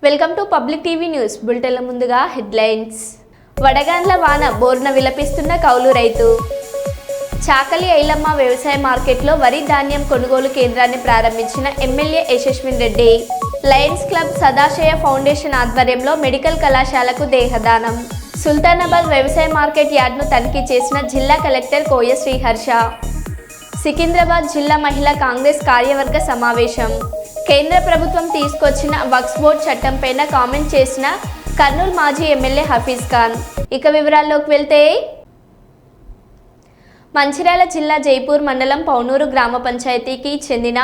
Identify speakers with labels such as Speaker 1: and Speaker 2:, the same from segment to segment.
Speaker 1: Welcome to public TV news బులెటిన్ల ముందుగా headlines. వడగాండ్ల వాన బోర్న విలపిస్తున్న కౌలు రైతు. చాకలి ఐలమ్మ వ్యవసాయ మార్కెట్లో వరి ధాన్యం కొనుగోలు కేంద్రాన్ని ప్రారంభించిన MLA Yashaswin Reddy. Lions Club Sadashaya foundation ఆధ్వర్యంలో మెడికల్ కళాశాలకు దేహదానం. సుల్తానాబాద్ వ్యవసాయ మార్కెట్ యార్డ్ను తనిఖీ చేసిన జిల్లా కలెక్టర్ కోయ శ్రీహర్ష. సికింద్రాబాద్ జిల్లా మహిళా కాంగ్రెస్ కార్యవర్గ సమావేశం. కేంద్ర ప్రభుత్వం తీసుకొచ్చిన వక్ఫ్ బోర్డ్ చట్టంపైన కామెంట్ చేసిన కర్నూలు మాజీ ఎమ్మెల్యే హఫీజ్ ఖాన్. ఇక వివరాల్లోకి వెళ్తే, మంచిర్యాల జిల్లా జైపూర్ మండలం పౌనూరు గ్రామ పంచాయతీకి చెందిన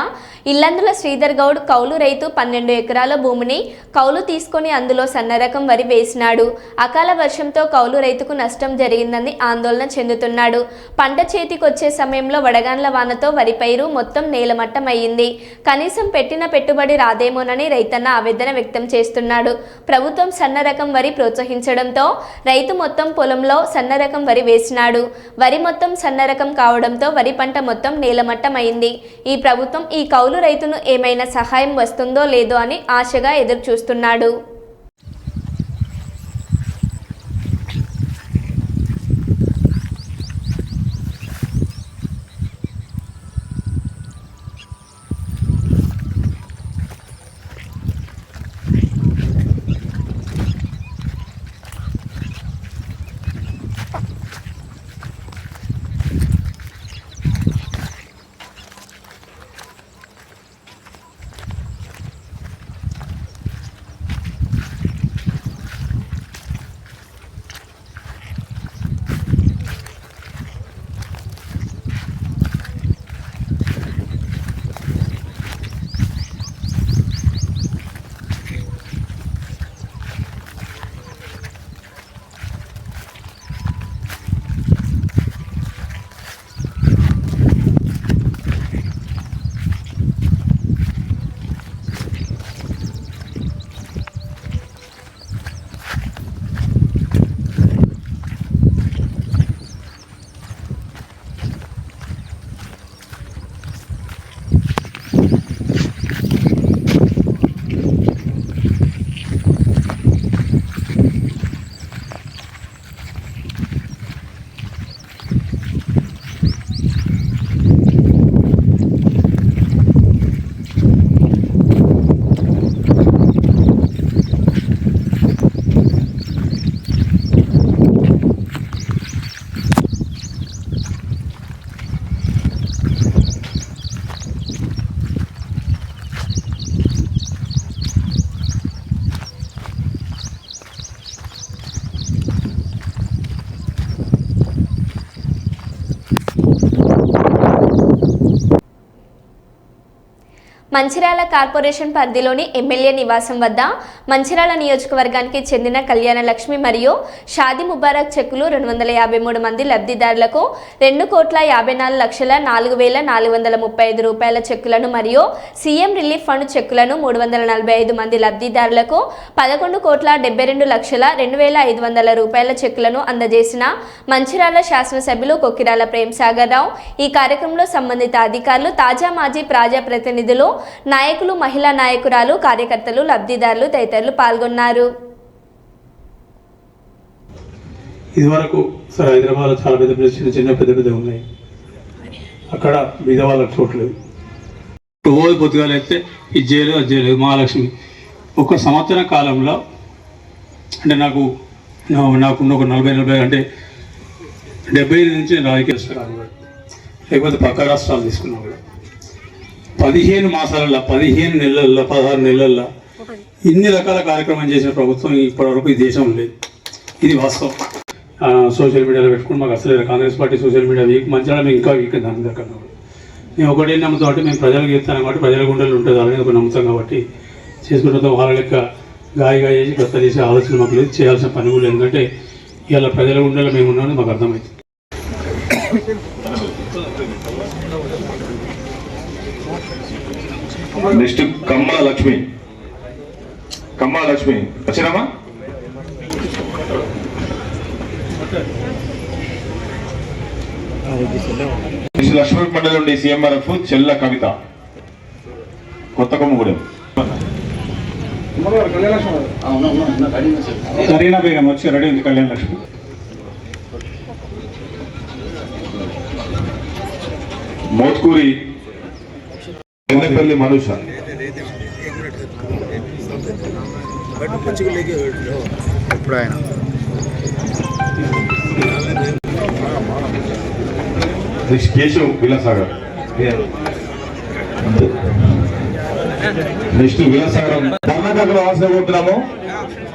Speaker 1: ఇల్లందుల శ్రీధర్ గౌడ్ కౌలు రైతు 12 ఎకరాల భూమిని కౌలు తీసుకొని అందులో సన్నరకం వరి వేసినాడు. అకాల వర్షంతో కౌలు రైతుకు నష్టం జరిగిందని ఆందోళన చెందుతున్నాడు. పంట చేతికొచ్చే సమయంలో వడగాండ్ల వానతో వరి పైరు మొత్తం నేలమట్టం అయ్యింది. కనీసం పెట్టిన పెట్టుబడి రాదేమోనని రైతన్న ఆవేదన వ్యక్తం చేస్తున్నాడు. ప్రభుత్వం సన్నరకం వరి ప్రోత్సహించడంతో రైతు మొత్తం పొలంలో సన్నరకం వరి వేసినాడు. వరి మొత్తం సన్నరకం కావడంతో వరి పంట మొత్తం నేలమట్టం అయింది. ఈ ప్రభుత్వం ఈ కౌలు రైతును ఏమైనా సహాయం వస్తుందో లేదో అని ఆశగా ఎదురు చూస్తున్నాడు. మంచిర్యాల కార్పొరేషన్ పరిధిలోని ఎమ్మెల్యే నివాసం వద్ద మంచిర్యాల నియోజకవర్గానికి చెందిన కళ్యాణ లక్ష్మి మరియు షాదీ ముబారక్ చెక్కులు 253 మంది లబ్ధిదారులకు 2,54,04,435 రూపాయల చెక్కులను మరియు సీఎం రిలీఫ్ ఫండ్ చెక్కులను 345 మంది లబ్ధిదారులకు 11,72,02,500 రూపాయల చెక్కులను అందజేసిన మంచిర్యాల శాసనసభ్యులు కొక్కిరాల ప్రేమ్ సాగర్ రావు. ఈ కార్యక్రమంలో సంబంధిత అధికారులు, తాజా మాజీ ప్రజాప్రతినిధులు, నాయకులు, మహిళా నాయకురాలు, కార్యకర్తలు, లబ్ధిదారులు తదితరులు పాల్గొన్నారు.
Speaker 2: ఇదివరకు సార్ హైదరాబాద్లో చాలా పెద్ద చిన్న పెద్ద ఉన్నాయి. అక్కడ బీద వాళ్ళకి చోట్లేదు. రోజు పొద్దుగాలు అయితే ఇది చేయలేదు, అది చేయలేదు. మహాలక్ష్మి ఒక సంవత్సరం కాలంలో అంటే నాకున్న ఒక 40 అంటే 75 నుంచి నేను రాజకీయ లేకపోతే పక్క రాష్ట్రాలు తీసుకున్నాను కూడా 15 మాసాలలో 15 నెలల్లో 16 నెలల్లో ఇన్ని రకాల కార్యక్రమం చేసిన ప్రభుత్వం ఇప్పటివరకు ఈ దేశం లేదు. ఇది వాస్తవం. సోషల్ మీడియాలో పెట్టుకుని మాకు అసలు Congress party social media week మంచిగా మేము ఇంకా వీక్ దాని దగ్గర మేము ఒకటే నమ్ముతాం అంటే మేము ప్రజలకు చెప్తాను కాబట్టి ప్రజల గుండెలు ఉంటుంది అనేది ఒక నమ్ముతాం కాబట్టి చేసుకుంటే వాళ్ళ లెక్క గాయగా చేసి కొత్త చేసే ఆలోచన మాకు లేదు, చేయాల్సిన పని కూడా. ఎందుకంటే ఇవాళ ప్రజల గుండెలో మేము ఉన్నామని మాకు అర్థమైంది.
Speaker 3: నెక్స్ట్ కమ్మల లక్ష్మి వచ్చినామా? లక్ష్మీ మండలి నుండి సీఎంఆర్ఎఫ్ చెల్ల కవిత కొత్తకొమ్మగూడెం.
Speaker 2: కరీనా బేగం వచ్చి రెడీ ఉంది కళ్యాణ లక్ష్మి.
Speaker 3: మోత్కూరి ఎన్నపల్లి మనుష.
Speaker 4: ఎప్పుడు ఆయన
Speaker 3: కేశవ్ విలాసాగర్. నెక్స్ట్ విలాసాగరం ధర్నాకాకలు వాసన కోరుతున్నాము.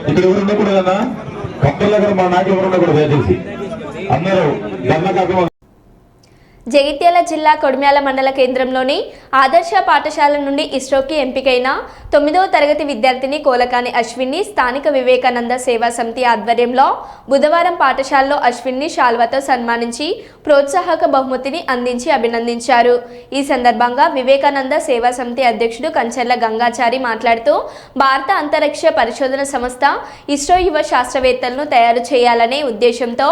Speaker 3: ఇక్కడ ఎవరు ఉండకూడదన్నా, కంపెనీలో కూడా మా నాయకులు ఎవరు ఉండకూడదు. దయచేసి అందరూ ధర్నాకాకలు.
Speaker 1: జగిత్యాల జిల్లా కొడిమ్యాల మండల కేంద్రంలోని ఆదర్శ పాఠశాల నుండి ఇస్రోకి ఎంపికైన 9వ తరగతి విద్యార్థిని కోలకాని అశ్విన్ని స్థానిక వివేకానంద సేవా సమితి ఆధ్వర్యంలో బుధవారం పాఠశాలలో అశ్విన్ని శాల్వాతో సన్మానించి ప్రోత్సాహక బహుమతిని అందించి అభినందించారు. ఈ సందర్భంగా వివేకానంద సేవా సమితి అధ్యక్షుడు కంచర్ల గంగాచారి మాట్లాడుతూ భారత అంతరిక్ష పరిశోధన సంస్థ ఇస్రో యువ శాస్త్రవేత్తలను తయారు చేయాలనే ఉద్దేశంతో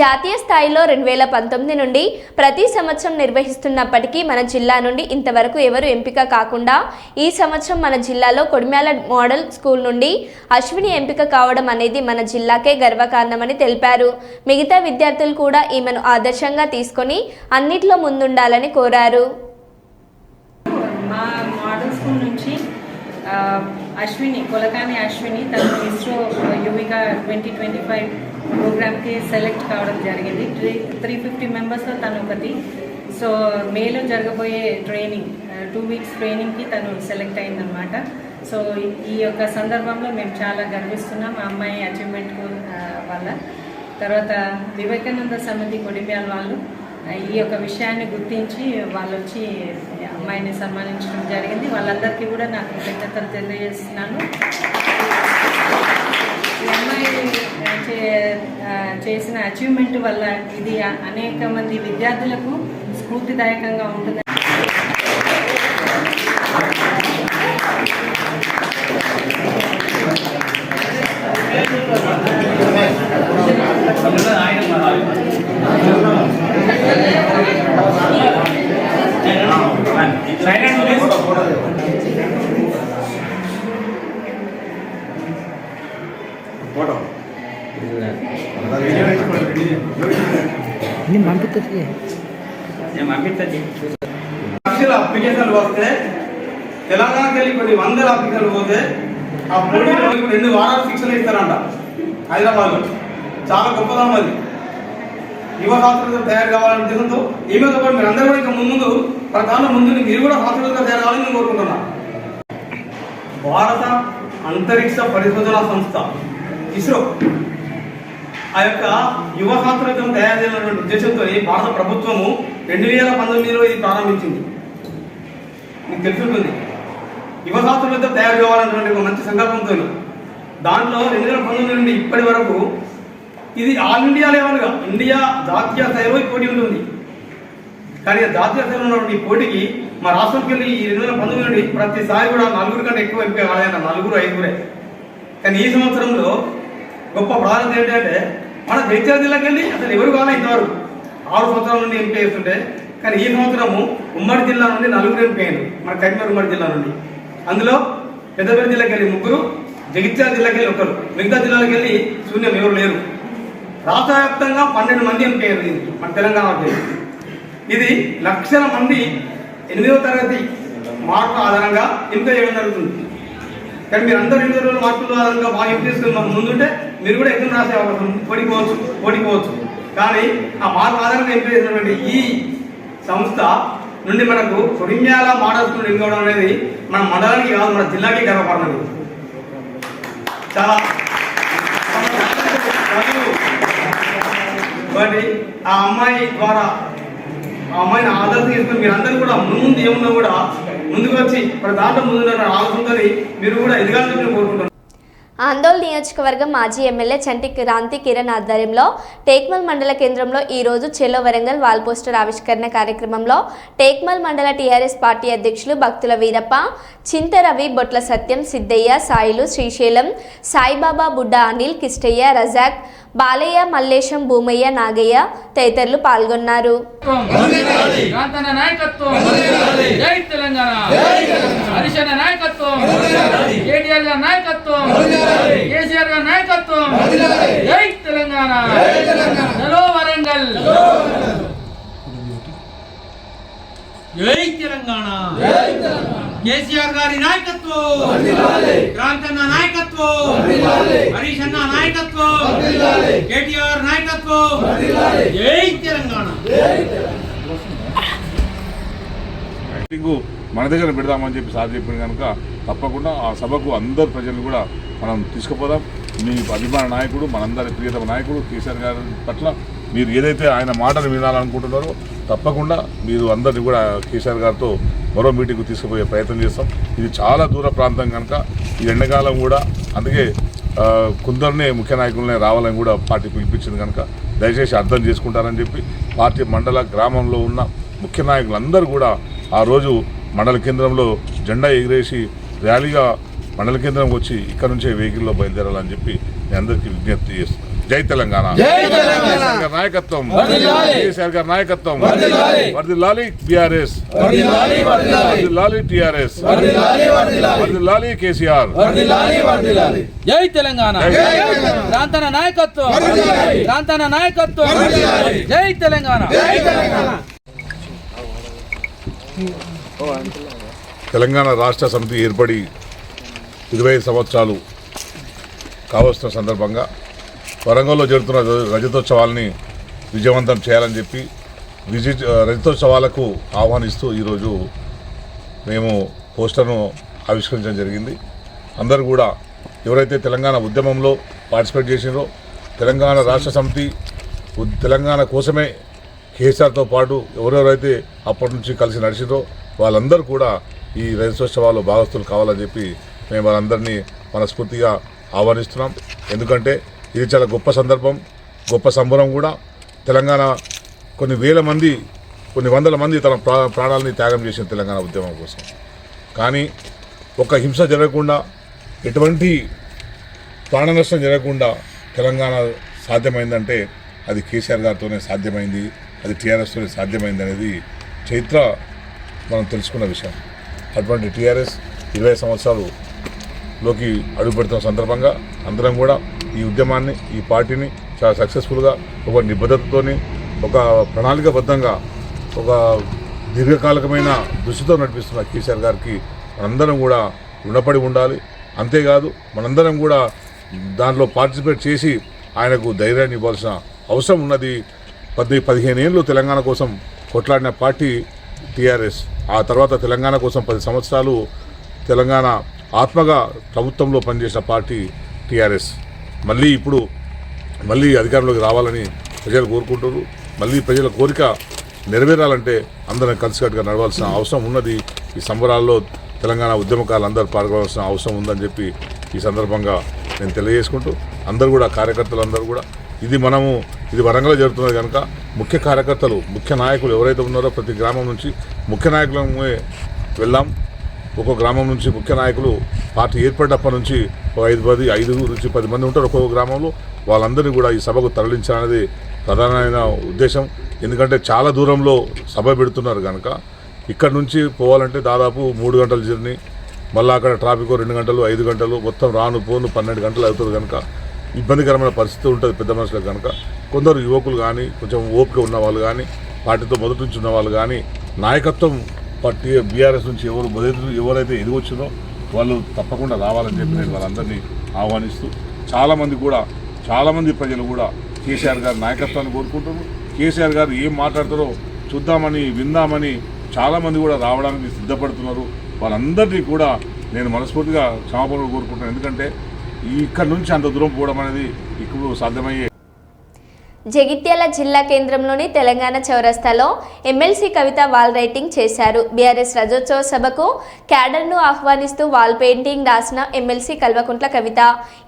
Speaker 1: జాతీయ స్థాయిలో 2019 నుండి ప్రతి సంవత్సరం నిర్వహిస్తున్నప్పటికీ మన జిల్లా నుండి ఇంతవరకు ఎవరు ఎంపిక కాకుండా ఈ సంవత్సరం మన జిల్లాలో కొడిమ్యాల మోడల్ స్కూల్ నుండి అశ్విని ఎంపిక కావడం అనేది మన జిల్లాకే గర్వకారణమని తెలిపారు. మిగతా విద్యార్థులు కూడా ఈమెను ఆదర్శంగా తీసుకొని అన్నిట్లో ముందుండాలని కోరారు.
Speaker 5: మా మోడల్ స్కూల్ నుంచి అశ్విని కొలకాని అశ్విని తను ఇస్రో యువిక 2025 ప్రోగ్రామ్కి సెలెక్ట్ కావడం జరిగింది. 350 మెంబర్స్లో తను ఒకటి. సో మేలో జరగబోయే ట్రైనింగ్ 2 వీక్స్ ట్రైనింగ్కి తను సెలెక్ట్ అయిందనమాట. సో ఈ యొక్క సందర్భంలో మేము చాలా గర్విస్తున్నాం ఆ అమ్మాయి అచీవ్మెంట్ వల్ల. తర్వాత వివేకానంద సమితి కొడిమ్యాల వాళ్ళు ఈ యొక్క విషయాన్ని గుర్తించి వాళ్ళు వచ్చి అమ్మాయిని సన్మానించడం జరిగింది. వాళ్ళందరికీ కూడా నాకు కృతజ్ఞతలు తెలియజేస్తున్నాను. ఈ అమ్మాయి చేసిన అచీవ్మెంట్ వల్ల ఇది అనేక మంది విద్యార్థులకు స్ఫూర్తిదాయకంగా ఉంటుంది.
Speaker 6: లక్షల అప్లికేషన్లు వస్తే తెలంగాణకి వెళ్ళి కొన్ని వందల అప్లికేషన్లు పోతే ఆ పోటీలో 2 వారాలు శిక్షణ ఇస్తారంట హైదరాబాద్లో. చాలా గొప్పదనం అది. యువ శాస్త్రవేత్తలు తయారు కావాలనే ఉద్దేశంతో ఈమెతో పాటు మీరు అందరూ కూడా ఇంకా ముందు ప్రధాన ముందు మీరు కూడా శాస్త్రవేత్తలు తయారు కావాలని నేను కోరుకుంటున్నాను. భారత అంతరిక్ష పరిశోధన సంస్థ ఇస్రో ఆ యొక్క యువ శాస్త్రవేత్తలను తయారు చేయాలనే ఉద్దేశంతో భారత ప్రభుత్వము 2019లో ఇది ప్రారంభించింది. మీకు తెలుసుంటుంది. యువ శాస్త్రవేత్తలు తయారు కావాలన్నటువంటి ఒక మంచి సంకల్పంతో దాంట్లో 2019 నుండి ఇప్పటి వరకు ఇది ఆల్ ఇండియా లెవెల్గా ఇండియా జాతీయ స్థాయిలో ఈ పోటీ ఉంటుంది. కానీ జాతీయ స్థాయిలో ఉన్నటువంటి పోటీకి మా రాష్ట్రంకి వెళ్ళి ఈ 2019 నుండి ప్రతిసారి కూడా 4 కంటే ఎక్కువ ఎంపిక కాలేదన్న 4-5. కానీ ఈ సంవత్సరంలో గొప్ప ప్రాధాన్యత ఏంటంటే మన జగిత్యాల జిల్లాకి వెళ్ళి అసలు ఎవరు కావాలి ఇంతవరకు 6 సంవత్సరాల నుండి ఎంపిక చేస్తుంటే, కానీ ఈ సంవత్సరము ఉమ్మడి జిల్లా నుండి 4 ఎంపిక అయ్యారు. మన కరీంనగర్ ఉమ్మడి జిల్లా నుండి. అందులో పెద్దపల్లి జిల్లాకి వెళ్ళి 3, జగిత్యాల జిల్లాకి వెళ్ళి 1, మిగతా జిల్లాలకు వెళ్ళి శూన్యం, ఎవరు లేరు. రాష్ట్ర వ్యాప్తంగా 12 మంది ఎంపిక అయ్యారు మన తెలంగాణకి. ఇది లక్షల మంది 8వ తరగతి మార్కుల ఆధారంగా ఎంపిక చేయడం జరుగుతుంది. కానీ మీరు అందరూ 8 రోజుల మార్కుల ఆధారంగా బాగా ఎంపిక చేసుకుని ముందుంటే మీరు కూడా ఎగ్జామ్ రాసే అవకాశం ఓడిపోవచ్చు. కానీ ఆ మార్కుల ఆధారంగా ఎంపిక చేసినటువంటి ఈ సంస్థ నుండి మనకు కొడిమ్యాల మోడల్ స్కూల్ ఎంచుకోవడం అనేది మన మండలానికి కాదు, మన జిల్లాకి గర్వకారణం. చాలా కాబట్టి ఆ అమ్మాయి ద్వారా ఆ అమ్మాయిని ఆదర్శం చేసుకుని మీరందరూ కూడా ముందు ఏమున్నా కూడా ముందుకు వచ్చి మరి దాంట్లో ముందు ఆలోచనతో మీరు కూడా ఎదగాలని కోరుకుంటున్నాను.
Speaker 1: ఆందోళన నియోజకవర్గం మాజీ ఎమ్మెల్యే చంటి క్రాంతి కిరణ్ ఆధ్వర్యంలో టేక్మల్ మండల కేంద్రంలో ఈరోజు చెలో వరంగల్ వాల్ పోస్టర్ ఆవిష్కరణ కార్యక్రమంలో టేక్మల్ మండల టీఆర్ఎస్ పార్టీ అధ్యక్షులు భక్తుల వీరప్ప, చింత రవి, బొట్ల సత్యం, సిద్ధయ్య, సాయిలు, శ్రీశైలం, సాయిబాబా, బుడ్డ అనిల్, కిష్టయ్య, రజాక్, బాలయ్య, మల్లేశం, భూమయ్య, నాగయ్య తదితరులు పాల్గొన్నారు.
Speaker 7: నాయకత్వం కేటీఆర్ గారి నాయకత్వం, కేసీఆర్ గారి నాయకత్వం. జై తెలంగాణ, చలో వరంగల్. జై తెలంగాణ, కేసీఆర్ గారి నాయకత్వం, క్రాంతన్న నాయకత్వం, హరీష్ అన్న నాయకత్వం, కేటీఆర్ నాయకత్వం. జై తెలంగాణ.
Speaker 8: మన దగ్గర పెడదామని చెప్పి సార్ చెప్పిన కనుక తప్పకుండా ఆ సభకు అందరు ప్రజలు కూడా మనం తీసుకుపోదాం. మీ అభిమాన నాయకుడు, మనందరి ప్రియతమ నాయకుడు కేసీఆర్ గారి పట్ల మీరు ఏదైతే ఆయన మాటలు వినాలనుకుంటున్నారో తప్పకుండా మీరు అందరినీ కూడా కేసీఆర్ గారితో మరో మీటింగ్కు తీసుకుపోయే ప్రయత్నం చేస్తాం. ఇది చాలా దూర ప్రాంతం కనుక ఈ ఎండాకాలం కూడా అందుకే కొందరినే ముఖ్య నాయకులనే రావాలని కూడా పార్టీ పిలిపించింది కనుక దయచేసి అర్థం చేసుకుంటారని చెప్పి పార్టీ మండల గ్రామంలో ఉన్న ముఖ్య నాయకులందరూ కూడా ఆ రోజు మండల కేంద్రంలో జెండా ఎగిరేసి ర్యాలీగా మండల కేంద్రం వచ్చి ఇక్కడ నుంచే వెహికల్లో బయలుదేరాలని చెప్పి నేను అందరికీ విజ్ఞప్తి చేస్తున్నాను. జై తెలంగాణ, నాయకత్వం, కేసీఆర్ గారి నాయకత్వం, వర్ధిల్లాలి బీఆర్ఎస్, వర్ధిల్లాలి టీఆర్ఎస్, వర్ధిల్లాలి కేసీఆర్.
Speaker 7: జై తెలంగాణ, క్రాంతన నాయకత్వం, క్రాంతన నాయకత్వం. జై తెలంగాణ.
Speaker 8: తెలంగాణ రాష్ట్ర సమితి ఏర్పడి 20 సంవత్సరాలు కావస్తున్న సందర్భంగా వరంగల్లో జరుగుతున్న రజతోత్సవాల్ని విజయవంతం చేయాలని చెప్పి రజతోత్సవాలకు ఆహ్వానిస్తూ ఈరోజు మేము పోస్టర్ను ఆవిష్కరించడం జరిగింది. అందరూ కూడా ఎవరైతే తెలంగాణ ఉద్యమంలో పార్టిసిపేట్ చేసినారో తెలంగాణ రాష్ట్ర సమితి తెలంగాణ కోసమే కేసీఆర్తో పాటు ఎవరెవరైతే అప్పటి నుంచి కలిసి నడిచిందో వాళ్ళందరూ కూడా ఈ రజతోత్సవాల్లో భాగస్తులు కావాలని చెప్పి మేము వాళ్ళందరినీ మనస్ఫూర్తిగా ఆహ్వానిస్తున్నాం. ఎందుకంటే ఇది చాలా గొప్ప సందర్భం, గొప్ప సంబరం కూడా. తెలంగాణ కొన్ని వేల మంది, కొన్ని వందల మంది తన ప్రాణాలని త్యాగం చేసిన తెలంగాణ ఉద్యమం కోసం. కానీ ఒక హింస జరగకుండా, ఎటువంటి ప్రాణ నష్టం జరగకుండా తెలంగాణ సాధ్యమైందంటే అది కేసీఆర్ గారితోనే సాధ్యమైంది, అది టీఆర్ఎస్తోనే సాధ్యమైంది అనేది చరిత్ర మనం తెలుసుకున్న విషయం. అటువంటి టీఆర్ఎస్ 20 సంవత్సరాలులోకి అడుగుపెడుతున్న సందర్భంగా అందరం కూడా ఈ ఉద్యమాన్ని, ఈ పార్టీని చాలా సక్సెస్ఫుల్గా ఒక నిబద్ధతతోని, ఒక ప్రణాళికాబద్ధంగా, ఒక దీర్ఘకాలికమైన దృష్టితో నడిపిస్తున్న కేసీఆర్ గారికి మనందరం కూడా రుణపడి ఉండాలి. అంతేకాదు మనందరం కూడా దాంట్లో పార్టిసిపేట్ చేసి ఆయనకు ధైర్యాన్ని ఇవ్వాల్సిన అవసరం ఉన్నది. 10-15 ఏళ్ళు తెలంగాణ కోసం కొట్లాడిన పార్టీ టీఆర్ఎస్. ఆ తర్వాత తెలంగాణ కోసం 10 సంవత్సరాలు తెలంగాణ ఆత్మగా ప్రభుత్వంలో పనిచేసిన పార్టీ టీఆర్ఎస్. మళ్ళీ అధికారంలోకి రావాలని ప్రజలు కోరుకుంటారు. మళ్ళీ ప్రజల కోరిక నెరవేరాలంటే అందరం కలిసికట్టుగా నడవాల్సిన అవసరం ఉన్నది. ఈ సంబరాల్లో తెలంగాణ ఉద్యమకారులు అందరూ పాల్గొనాల్సిన అవసరం ఉందని చెప్పి ఈ సందర్భంగా నేను తెలియజేసుకుంటూ అందరూ కూడా కార్యకర్తలందరూ కూడా ఇది వరంగల్లో జరుగుతున్నది కనుక ముఖ్య కార్యకర్తలు, ముఖ్య నాయకులు ఎవరైతే ఉన్నారో ప్రతి గ్రామం నుంచి ముఖ్య నాయకులమే వెళ్ళాం. ఒక్కొక్క గ్రామం నుంచి ముఖ్య నాయకులు పార్టీ ఏర్పడినప్పటి నుంచి 5 నుంచి 10 మంది ఉంటారు ఒక్కొక్క గ్రామంలో. వాళ్ళందరినీ కూడా ఈ సభకు తరలించాలనేది ప్రధానమైన ఉద్దేశం. ఎందుకంటే చాలా దూరంలో సభ పెడుతున్నారు కనుక ఇక్కడ నుంచి పోవాలంటే దాదాపు 3 గంటల జర్నీ, మళ్ళీ అక్కడ ట్రాఫిక్ 2 గంటలు, 5 గంటలు, మొత్తం రాను పోను 12 గంటలు అవుతుంది కనుక ఇబ్బందికరమైన పరిస్థితి ఉంటుంది పెద్ద మనుషులకు కనుక. కొందరు యువకులు కానీ, కొంచెం ఓపిక ఉన్న వాళ్ళు కానీ, పార్టీతో మొదటి నుంచి ఉన్న వాళ్ళు కానీ, నాయకత్వం పార్టీ బీఆర్ఎస్ నుంచి ఎవరైతే ఎదిగొచ్చిందో వాళ్ళు తప్పకుండా రావాలని చెప్పి నేను వాళ్ళందరినీ ఆహ్వానిస్తూ చాలామంది ప్రజలు కూడా కేసీఆర్ గారి నాయకత్వాన్ని కోరుకుంటున్నారు. కేసీఆర్ గారు ఏం మాట్లాడతారో చూద్దామని, విందామని చాలామంది కూడా రావడానికి సిద్ధపడుతున్నారు. వాళ్ళందరినీ కూడా నేను మనస్ఫూర్తిగా క్షమాపణలు కోరుకుంటున్నాను. ఎందుకంటే ఇక్కడ నుంచి అంత దూరం పోవడం అనేది ఇప్పుడు సాధ్యమయ్యే.
Speaker 1: జగిత్యాల జిల్లా కేంద్రంలోని తెలంగాణ చౌరస్తాలో ఎమ్మెల్సీ కవిత వాల్ రైటింగ్ చేశారు. బీఆర్ఎస్ రజోత్సవ సభకు క్యాడర్ను ఆహ్వానిస్తూ వాల్ పెయింటింగ్ రాసిన ఎమ్మెల్సీ కల్వకుంట్ల కవిత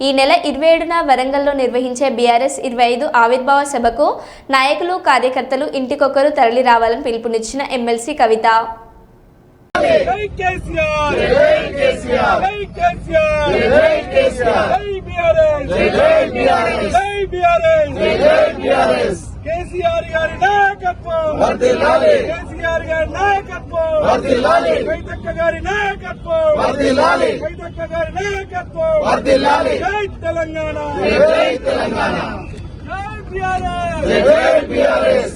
Speaker 1: ఈ నెల 27న వరంగల్లో నిర్వహించే బీఆర్ఎస్ 25 ఆవిర్భావ సభకు నాయకులు, కార్యకర్తలు ఇంటికొకరు తరలి రావాలని పిలుపునిచ్చిన ఎమ్మెల్సీ కవిత
Speaker 9: కేసీఆర్
Speaker 6: కేసీఆర్ గారి నాయకత్వం వర్ధిల్లాలి, కేసీఆర్ గారి నాయకత్వం వర్ధిల్లాలి, కవితక్క గారి నాయకత్వం వర్ధిల్లాలి, కవితక్క గారి నాయకత్వం వర్ధిల్లాలి. జై తెలంగాణ, జై తెలంగాణ, జై బీఆర్ఎస్, జై బీఆర్ఎస్,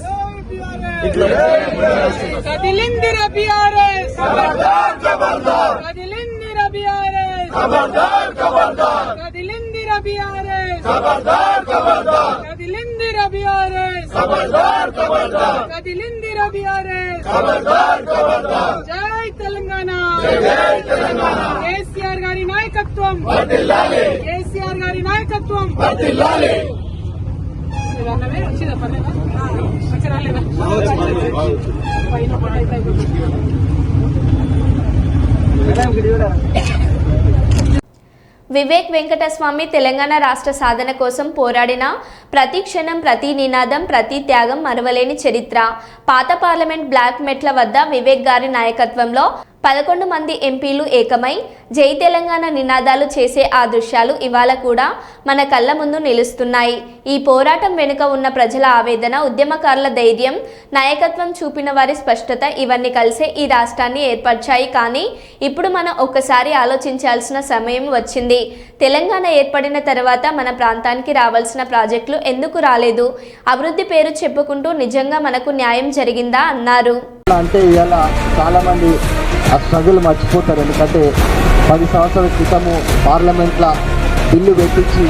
Speaker 6: కదిలిందిర బీఆర్ఎస్, ఖబర్దార్ ఖబర్దార్, కదిలిందిర బీఆర్ఎస్, ఖబర్దార్ ఖబర్దార్, కదిలిందిర బీఆర్ఎస్, ఖబర్దార్ ఖబర్దార్, కదిలిందిర బీఆర్ఎస్, ఖబర్దార్ ఖబర్దార్, కదిలిందిర బీఆర్ఎస్, ఖబర్దార్ ఖబర్దార్. జై తెలంగాణ, జై తెలంగాణ, కేసీఆర్ గారి నాయకత్వం వర్ధిల్లాలి, కేసీఆర్ గారి నాయకత్వం వర్ధిల్లాలి.
Speaker 1: వివేక్ వెంకటస్వామి తెలంగాణ రాష్ట్ర సాధన కోసం పోరాడిన ప్రతి క్షణం, ప్రతి నినాదం, ప్రతి త్యాగం మరవలేని చరిత్ర. పాత పార్లమెంట్ బ్లాక్ మెట్ల వద్ద వివేక్ గారి నాయకత్వంలో 11 మంది ఎంపీలు ఏకమై జై తెలంగాణ నినాదాలు చేసే ఆ దృశ్యాలు ఇవాళ కూడా మన కళ్ళ ముందు నిలుస్తున్నాయి. ఈ పోరాటం వెనుక ఉన్న ప్రజల ఆవేదన, ఉద్యమకారుల ధైర్యం, నాయకత్వం చూపిన వారి స్పష్టత ఇవన్నీ కలిసే ఈ రాష్ట్రాన్ని ఏర్పరిచాయి. కానీ ఇప్పుడు మనం ఒక్కసారి ఆలోచించాల్సిన సమయం వచ్చింది. తెలంగాణ ఏర్పడిన తర్వాత మన ప్రాంతానికి రావాల్సిన ప్రాజెక్టులు ఎందుకు రాలేదు? అభివృద్ధి పేరు చెప్పుకుంటూ నిజంగా మనకు న్యాయం జరిగిందా అన్నారు.
Speaker 9: అంటే ఇవాళ చాలా మంది ఆ స్ట్రగుల్ మర్చిపోతారు. ఎందుకంటే 10 సంవత్సరాల క్రితము పార్లమెంట్లో బిల్లు పెట్టించి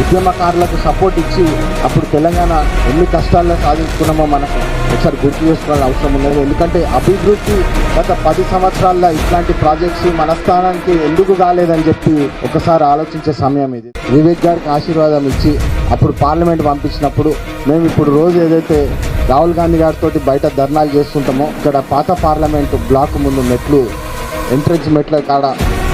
Speaker 9: ఉద్యమకారులకు సపోర్ట్ ఇచ్చి అప్పుడు తెలంగాణ ఎన్ని కష్టాల్లో సాధించుకున్నామో మనకు ఒకసారి గుర్తు చేసుకోవాల్సిన అవసరం ఉన్నది. ఎందుకంటే అభివృద్ధి గత 10 సంవత్సరాల్లో ఇట్లాంటి ప్రాజెక్ట్స్ మన స్థానానికి ఎందుకు కాలేదని చెప్పి ఒకసారి ఆలోచించే సమయం ఇది. వివేక్ గారికి ఆశీర్వాదం ఇచ్చి అప్పుడు పార్లమెంట్ పంపించినప్పుడు మేము ఇప్పుడు రోజు ఏదైతే రాహుల్ గాంధీ గారితో బయట ధర్నాలు చేస్తుంటామో ఇక్కడ పాత పార్లమెంటు బ్లాక్ ముందు మెట్లు, ఎంట్రెన్స్ మెట్ల కాడ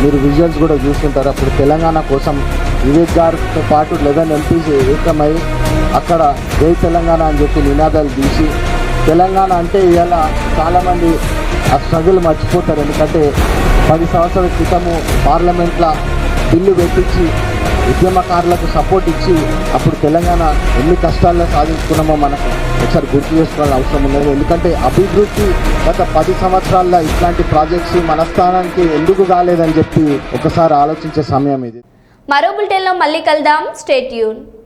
Speaker 9: మీరు విజువల్స్ కూడా చూస్తుంటారు. అప్పుడు తెలంగాణ కోసం వివేక్ గారితో పాటు 11 ఎంపీస్ ఏకమై అక్కడ జై తెలంగాణ అని చెప్పి నినాదాలు తీసి తెలంగాణ అంటే ఇవాళ చాలామంది ఆ స్ట్రగుల్ మర్చిపోతారు. ఎందుకంటే 10 సంవత్సరాల క్రితము పార్లమెంట్లో బిల్లు పెట్టించి ఉద్యమకారులకు సపోర్ట్ ఇచ్చి అప్పుడు తెలంగాణ ఎన్ని కష్టాల్లో సాధించుకున్నామో మనకు ఒకసారి గుర్తు చేసుకోవాల్సిన అవసరం ఉన్నది. ఎందుకంటే అభివృద్ధి గత 10 సంవత్సరాల్లో ఇట్లాంటి ప్రాజెక్ట్స్ మన స్థానానికి ఎందుకు కాలేదని చెప్పి ఒకసారి ఆలోచించే సమయం ఇది.
Speaker 1: మరో బులెటిన్లో మళ్ళీ కలుద్దాం. Stay tune.